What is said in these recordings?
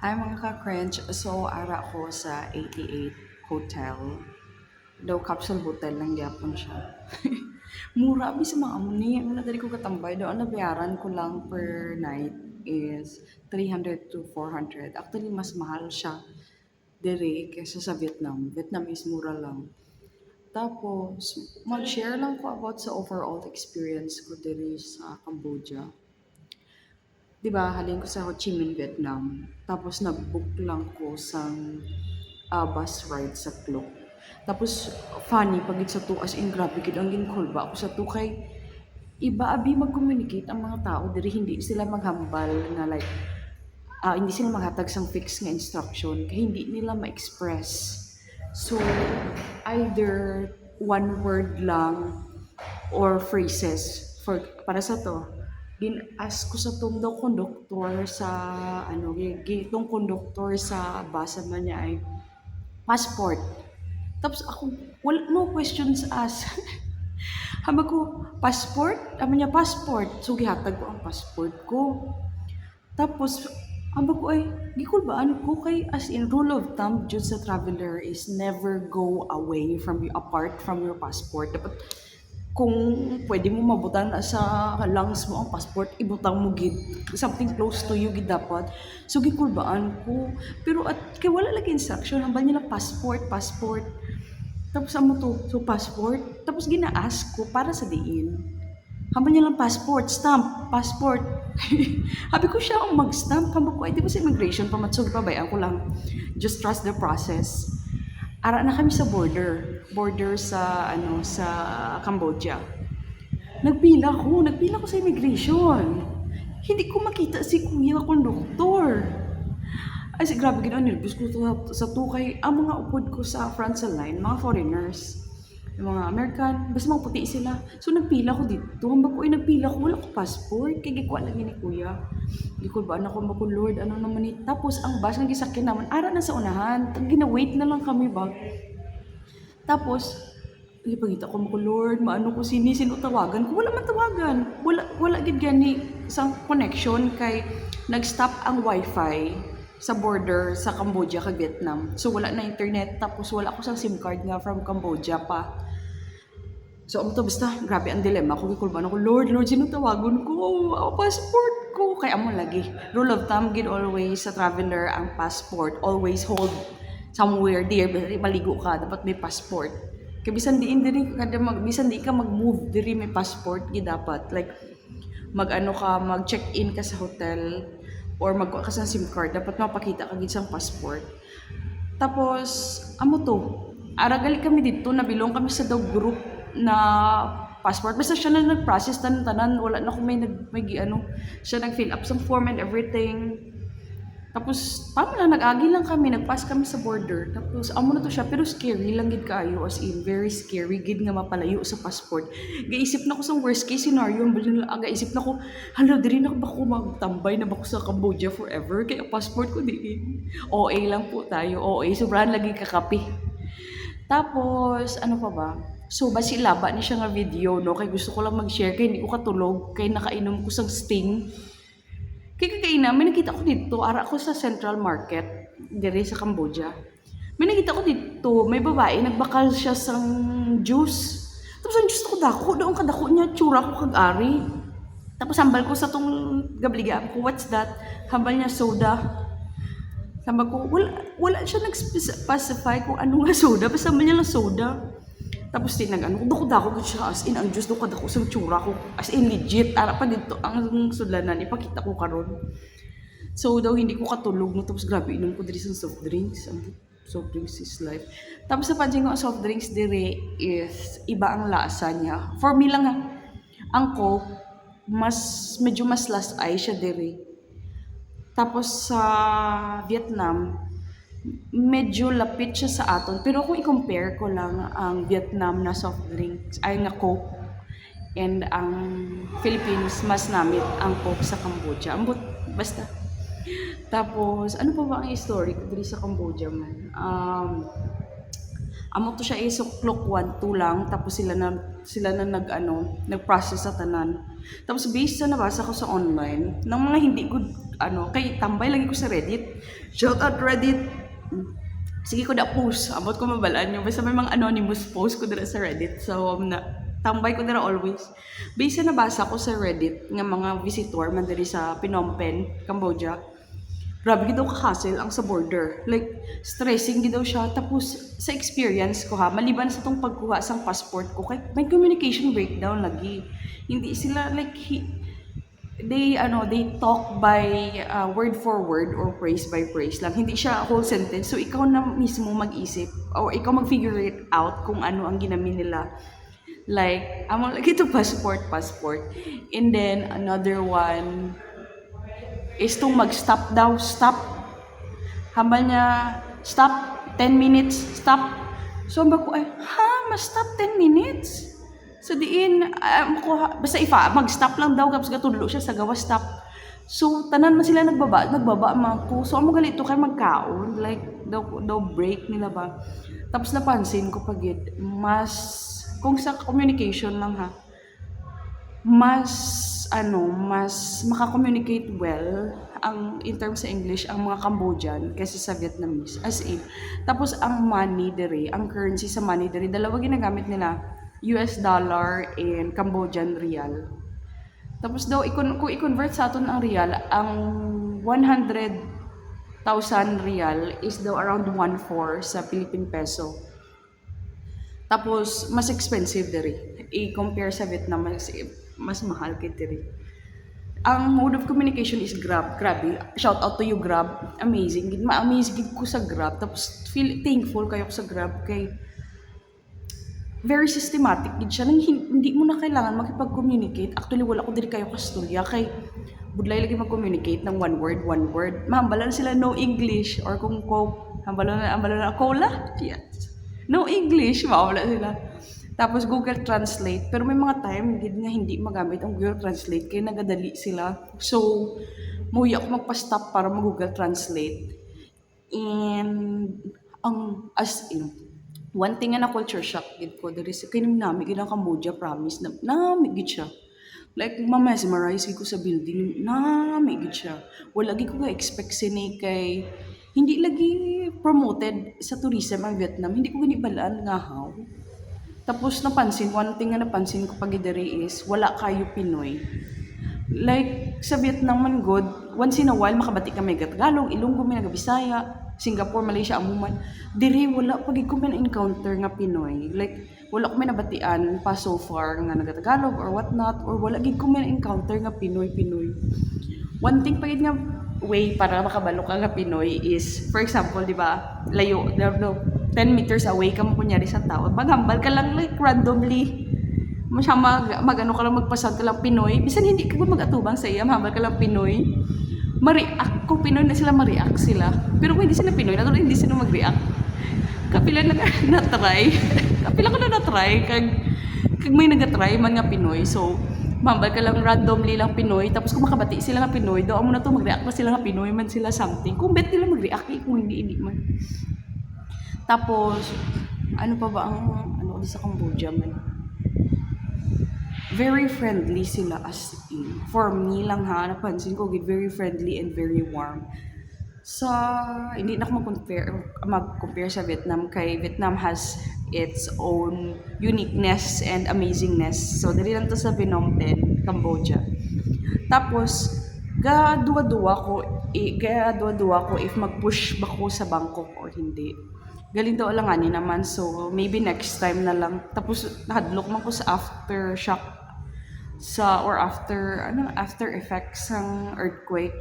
Hi mga ka-cringe. So, ara ko sa 88 Hotel. Daw capsule hotel lang gyapon siya. Mura abi sa mga amuni. Una dali ko katambay. Daw ang nabayaran ko lang per night is 300 to 400. Actually, mas mahal siya dire kaysa sa Vietnam. Vietnam is mura lang. Tapos, mag-share lang ko about sa overall experience ko dire sa Cambodia. 'Di ba, halin ko sa Ho Chi Minh, Vietnam. Tapos nag-book lang ko sang bus ride sa Klook. Tapos funny pagit sa to as in grabe gid ang ginkulba ba ako sa to kay iba abi mag-communicate ang mga tao diri hindi sila maghambal nga like hindi sila maghatag sang fix nga instruction kay hindi nila ma-express. So either one word lang or phrases for para sa to gin-ask ko sa tong daw konduktor sa gitong konduktor sa basa man niya ay passport. Tapos ako wala no questions asked. Hama ko passport, ama niya passport. So gihatag ko ang passport ko. Tapos hama ko ay gikul ba ano ko kay as in rule of thumb jud sa traveler is never go away from you apart from your passport. Dapat kung pwede mo mabutan na sa lungs mo ang passport, ibutang mo gid. Something close to you gid dapat. So gikulbaan ko. Pero at kay wala lagi instruction, hambal niya lang passport. Tapos amo to, so passport. Tapos gina-ask ko para sa diin. Hambal niya lang passport. Habi ko siya ang mag-stamp. Hambal ko, ay di ba sa immigration, pamatsog pa ba? Ako lang, just trust the process. Ara na kami sa border sa sa Cambodia. Nagpila ko sa immigration. Hindi ko makita si kuya konduktor. Ay, grabe ginawa, nervous ko sa tukay. Ang mga upod ko sa front sa line, mga foreigners. Yung mga American, basta mga puti sila. So, nagpila ko dito. Hambag ko, nagpila ko, wala ko passport. Kaya gikuha lang ni kuya. Gikuha ba, ako ko, Lord, ano naman ni. Tapos, ang bus ng gisakyan naman, ara na sa unahan. Gina-wait na lang kami ba. Tapos, ipagita ko ko, Lord, maano ko sino tawagan ko. Wala man tawagan. Wala gid gani sa connection kay nag-stop ang wifi sa border sa Cambodia kag Vietnam. So wala na internet tapos wala ko sa SIM card nga from Cambodia pa. So amo to basta grabe ang dilemma ko gikulban ako Lord sino tawagon ko passport ko kay amo lagi rule of thumb gid always sa traveler ang passport always hold somewhere there maligo ka dapat may passport kay bisan bisan di ka mag-move diri may passport gid dapat like mag check-in ka sa hotel or magkuha ka sa SIM card, dapat mapakita ka gid sang passport. Tapos, amo to, aragali kami dito, nabilong kami sa daw group na passport. Basta siya na nag-process tanan, wala na kung siya nag-fill up some form and everything. Tapos, tama na, nag-agi lang kami, nag-pass kami sa border. Tapos, amo na to siya, pero scary lang gid kaayo, as in, very scary, gid nga mapalayo sa passport. Gaisip na ko sa worst case scenario, gaisip na ko, hala, diri na ba ko magtambay na ba ko sa Cambodia forever? Kaya passport ko di. OA lang po tayo, OA, sobrang lagi kakapi. Tapos, ano pa ba? So, basi laba ni siya nga video, no? Kaya gusto ko lang mag-share, kaya hindi ko katulog, kaya nakainom ko sang Sting. Kaya kakaina, may nakita ko dito, ara ko sa Central Market, dire sa Cambodia. May nakita ko dito, may babae, nagbakal siya sang juice. Tapos ang juice ko dako, daong kadako niya, tsura ko kag-ari. Tapos hambal ko sa tong gabliga ko, what's that? Hambal niya soda. Hambal ko, wala siya nag-specify kung ano nga soda, basta hambal niya lang soda. Tapos dako ko siya as in ang juice do kadako sa tsura ko as in legit ara pa dito ang sudlanan ipakita ko karon. So daw hindi ko katulog no tapos grabe inom ko diri sa soft drinks. Ang soft drinks is life. Tapos sa pansin ko ang soft drinks dire is iba ang lasa niya. For me lang ha, ang Coke medyo mas last eye siya dire. Tapos sa Vietnam medyo lapit siya sa aton. Pero kung i-compare ko lang ang Vietnam na soft drinks, ay nga Coke, and ang Philippines, mas namit ang Coke sa Cambodia. Basta. Tapos, ano pa ba ang story ko dito sa Cambodia man? Amo to siya clock 1, 2 lang, tapos sila na nag-process sa tanan. Tapos based sa nabasa ko sa online, ng mga hindi good kay tambay lagi ko sa Reddit. Shout out Reddit. Sige ko na post, abot ko mabalaan nyo. Basta may mga anonymous post ko dira sa Reddit. So, tambay ko dira always. Base na nabasa ko sa Reddit nga mga visitor man diri sa Phnom Penh, Cambodia. Grabe gid daw ka-hassle ang sa border. Like, stressing gid daw siya. Tapos, sa experience ko ha, maliban sa tong pagkuha sang passport ko, kay may communication breakdown lagi. Hindi sila like, they talk by word for word or phrase by phrase lang. Hindi siya whole sentence. So, ikaw na mismo mag-isip or ikaw mag-figure it out kung ano ang ginamin nila. Like, amo lagi ito passport. And then, another one is tong mag-stop daw. Stop. Hambal niya, stop, 10 minutes, stop. So, ko ay, mas-stop 10 minutes? So, diin, basta mag-stop lang daw, kapag katulog siya sa gawa, stop. So, tanan man sila nagbaba man ko. So, amo galito kay magkaon, like, daw break nila ba. Tapos napansin ko pagid, kung sa communication lang ha, mas maka-communicate well in terms sa English ang mga Cambodian kaysa sa Vietnamese, as in. Tapos ang money dere, ang currency sa money dere, dalawa ginagamit nila, US dollar and Cambodian real. Tapos daw kung i-convert sa aton ang real, ang 100,000 real is daw around 1/4 sa Philippine peso. Tapos mas expensive dere. I-compare sa Vietnam, mas mahal kit dere. Ang mode of communication is Grab. Grabe. Shout out to you, Grab. Amazing. Ma-amazing ko sa Grab. Tapos feel thankful kayo sa Grab kay very systematic gid siya. Hindi mo na kailangan makipag-communicate. Actually, wala ko diri kayo kasturya kay budlay lagi mag-communicate ng one word. Mahambalan sila no English or kung hambalan na cola. Yes. No English, mawala sila. Tapos Google Translate. Pero may mga time gid nga hindi magamit ang Google Translate kaya nagadali sila. So, muya ako magpa-stop para mag-Google Translate. And as in, one thing na culture shock gid ko diri sa nami gid ang Cambodia, promise na nami gid siya. Like ma-mesmerize gid ko sa building, nami gid siya. Wala gid ko expect sini kay hindi lagi promoted sa tourism ang Vietnam. Hindi ko gani balaan nga how. Tapos one thing na napansin ko pag diri is wala kayo Pinoy. Like sa Vietnam man god, once in a while makabati kami Tagalog, Ilonggo, Bisaya, Singapore, Malaysia, amuman. Diri wala pag ko man encounter nga Pinoy. Like wala ko man nabatian pa so far nga nagatagalog or what not, or wala gid ko man encounter nga Pinoy. One thing pa gid nga way para makabalo ka nga Pinoy is, for example, di ba, layo, 10 meters away ka mo kunyari sa tao, maghambal ka lang like randomly. Masya magano ka lang magpasag ka lang Pinoy. Bisan hindi ka mag-atubang sa iya, mahambal ka lang Pinoy. Ma-react kung Pinoy na sila, ma-react sila. Pero kung hindi sila Pinoy, natuloy hindi sila mag-react. Kapila na na-try. Kapila ko na na-try. Kag may nag-try man nga Pinoy. So, mahambal ka lang randomly lang Pinoy. Tapos kung makabati sila nga Pinoy, daw mo na to mag-react na sila nga Pinoy man sila something. Kung bet nila mag-react, kung hindi man. Tapos, ano pa ba ang sa Cambodia man? Very friendly sila as in. For me lang ha, napansin ko, very friendly and very warm. Hindi na ako mag-compare sa Vietnam kay Vietnam has its own uniqueness and amazingness. So, dali lang to sa Phnom Penh, Cambodia. Tapos, gaduwa-duwa ko if mag-push ba ko sa Bangkok or hindi. Galing daw alanganin naman, so maybe next time na lang. Tapos nahadlok man ko sa aftershock after effects ng earthquake.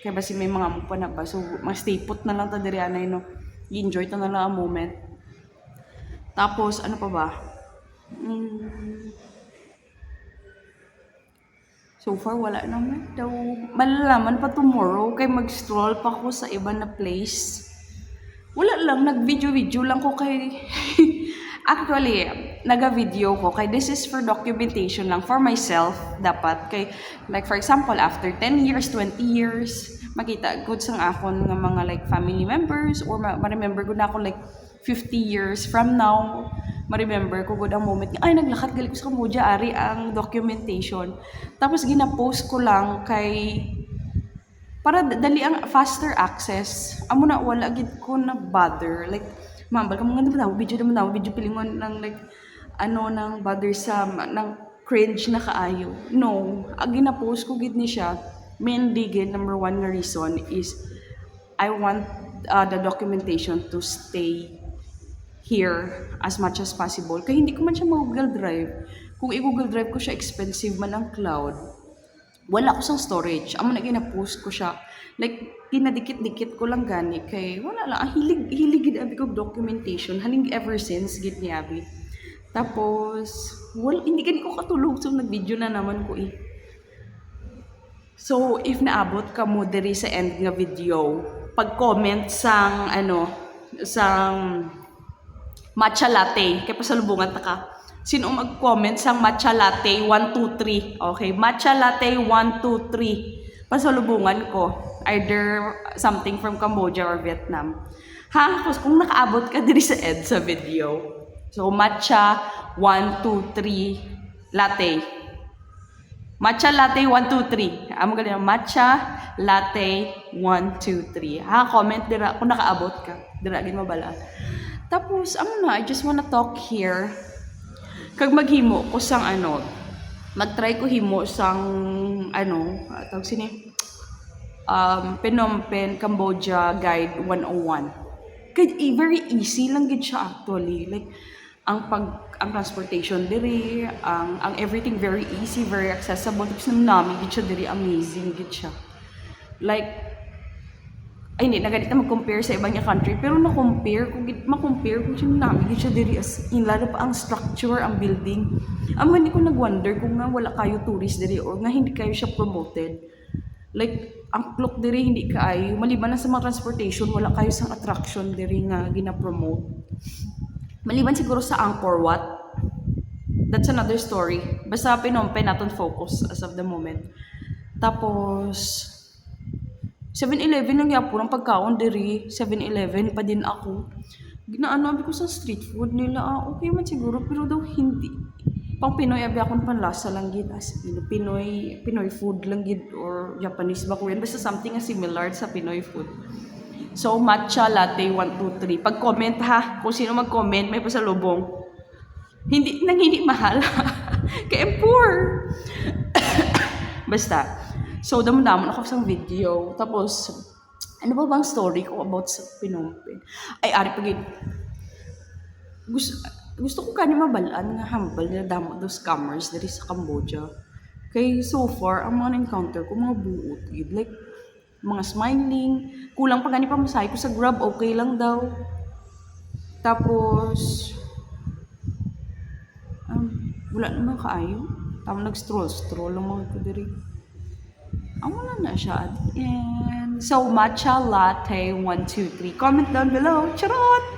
Kaya basi may mga mupa na ba, so stay put na lang ta diri anay no. I-enjoy ta na lang ang moment. Tapos ano pa ba? So far wala naman daw. Malalaman pa tomorrow kay mag-stroll pa ko sa iba na place. Wala lang, nag-video lang ko kay actually, naga-video ko kay this is for documentation lang for myself dapat kay like for example after 10 years, 20 years makita good sang akon nga mga like family members or ma-remember ko na ako like 50 years from now ma-remember ko good ang moment ay naglakad gali ko sa Cambodia ari ang documentation. Tapos gina-post ko lang kay para dali ang faster access. Amo na wala gid ko na bother like mambal ka mga naman daw video pilingon ng like ano nang bother sa nang cringe na kaayo. No, agi na post ko gid ni siya. Mainly gid number one nga reason is I want the documentation to stay here as much as possible. Kaya hindi ko man siya ma-Google Drive. Kung i-Google Drive ko siya, expensive man ang cloud. Wala ko sang storage. Amo na gina-post ko siya. Like, kinadikit-dikit ko lang gani. Kay, wala lang. Ang hilig gid abi ko documentation. Haling ever since, gid ni abi. Tapos, hindi gani ko katulog. So, nag-video na naman ko eh. So, if naabot ka mo diri sa end nga video, pag-comment sang, sang matcha latte, kaya pasalubungan ta ka. Sino mag-comment sang matcha latte 1, 2, 3? Okay, matcha latte 1, 2, 3. Pasalubungan ko. Either something from Cambodia or Vietnam. Ha? Kung nakaabot ka diri sa end sa video. So, matcha 1, 2, 3 latte. Matcha latte 1, 2, 3. Amo galing matcha latte 1, 2, 3. Ha, comment dira kung nakaabot ka. Dira gid mabala. Tapos amo na, I just wanna talk here. Kag maghimo ko sang mag-try ko himo sang tawag sini Phnom Penh Cambodia Guide 101. Kay very easy lang gid siya actually. Like ang transportation diri, ang everything very easy, very accessible. Tapos namin gid siya diri, amazing gid siya. Like ay hindi na ganit na mag-compare sa ibang country, pero ma-compare ko siya namin gid siya diri as in lalo pa ang structure, ang building. Hindi ko nag-wonder kung nga wala kayo tourist diri or nga hindi kayo siya promoted. Like ang clock diri hindi kaayo, maliban na sa mga transportation, wala kayo sang attraction diri nga gina-promote. Maliban siguro sa Angkor Wat. That's another story. Basta Phnom Penh naton focus as of the moment. Tapos 7-Eleven lang yapon ang pagkaon diri. 7-Eleven pa din ako. Ginaano abi ko sa street food nila. Okay man siguro pero daw hindi. Pang Pinoy abi akong panlasa lang gid as Pinoy food lang gid or Japanese ba Korean basta something similar sa Pinoy food. So matcha latte 1, 2, 3. Pag-comment ha, kung sino mag-comment may pasalubong. Hindi mahal. Kaya I'm poor. Basta so, damon ako sa video. Tapos, ano ba bang story ko about sa Phnom Penh? Ay, ari pagid. Gusto ko kani mabalaan nga hambal na damo dos scammers diri sa Cambodia. Kay so far, ang mga encounter ko, mga buot. Like, mga smiling. Kulang pa gani pa masahe ko sa Grab, okay lang daw. Tapos, wala naman kaayo. Tama nag-stroll lang mga ko diri. Wala na siya. And so, matcha latte 1, 2, 3. Comment down below. Charot!